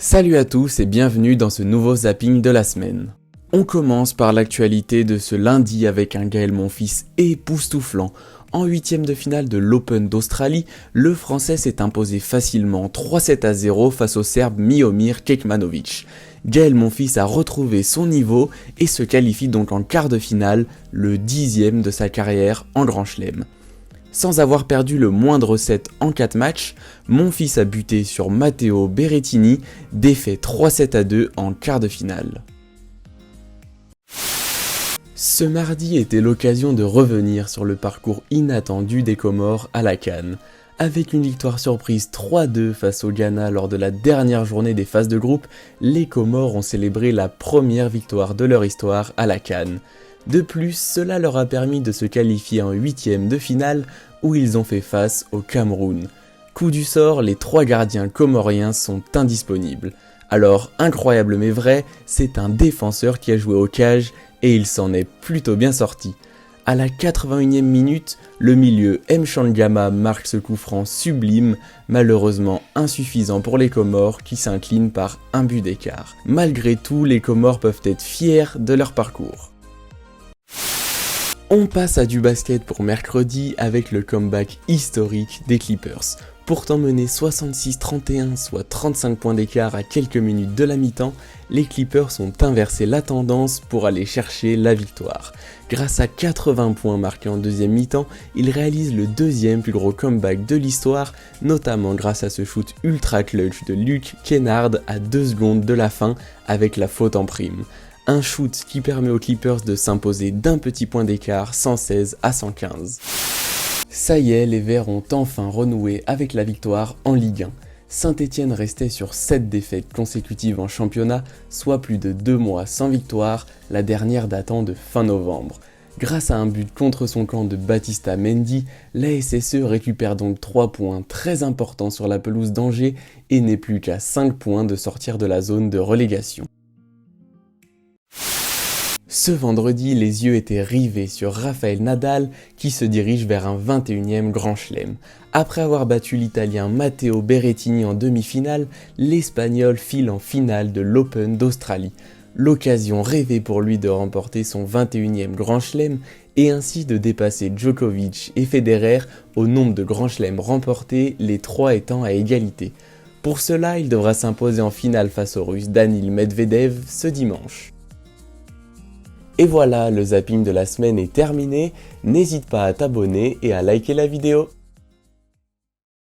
Salut à tous et bienvenue dans ce nouveau zapping de la semaine. On commence par l'actualité de ce lundi avec un Gaël Monfils époustouflant. En huitième de finale de l'Open d'Australie, le Français s'est imposé facilement 3-7-0 face au Serbe Miomir Kekmanović. Gaël Monfils a retrouvé son niveau et se qualifie donc en quart de finale, le 10e de sa carrière en Grand Chelem. Sans avoir perdu le moindre set en 4 matchs, Monfils a buté sur Matteo Berrettini, défait 3-7-2 en quart de finale. Ce mardi était l'occasion de revenir sur le parcours inattendu des Comores à la CAN. Avec une victoire surprise 3-2 face au Ghana lors de la dernière journée des phases de groupe, les Comores ont célébré la première victoire de leur histoire à la CAN. De plus, cela leur a permis de se qualifier en huitième de finale où ils ont fait face au Cameroun. Coup du sort, les 3 gardiens comoriens sont indisponibles. Alors, incroyable mais vrai, c'est un défenseur qui a joué au cage et il s'en est plutôt bien sorti. À la 81e minute, le milieu Mchangama marque ce coup franc sublime, malheureusement insuffisant pour les Comores qui s'inclinent par un but d'écart. Malgré tout, les Comores peuvent être fiers de leur parcours. On passe à du basket pour mercredi avec le comeback historique des Clippers. Pourtant menés 66-31, soit 35 points d'écart à quelques minutes de la mi-temps, les Clippers ont inversé la tendance pour aller chercher la victoire. Grâce à 80 points marqués en deuxième mi-temps, ils réalisent le deuxième plus gros comeback de l'histoire, notamment grâce à ce shoot ultra clutch de Luke Kennard à 2 secondes de la fin avec la faute en prime. Un shoot qui permet aux Clippers de s'imposer d'un petit point d'écart 116-115. Ça y est, les Verts ont enfin renoué avec la victoire en Ligue 1. Saint-Etienne restait sur 7 défaites consécutives en championnat, soit plus de 2 mois sans victoire, la dernière datant de fin novembre. Grâce à un but contre son camp de Baptista Mendy, la SSE récupère donc 3 points très importants sur la pelouse d'Angers et n'est plus qu'à 5 points de sortir de la zone de relégation. Ce vendredi, les yeux étaient rivés sur Rafael Nadal qui se dirige vers un 21e Grand Chelem. Après avoir battu l'Italien Matteo Berrettini en demi-finale, l'Espagnol file en finale de l'Open d'Australie. L'occasion rêvée pour lui de remporter son 21e Grand Chelem et ainsi de dépasser Djokovic et Federer au nombre de Grands Chelems remportés, les 3 étant à égalité. Pour cela, il devra s'imposer en finale face au Russe Danil Medvedev ce dimanche. Et voilà, le zapping de la semaine est terminé, n'hésite pas à t'abonner et à liker la vidéo.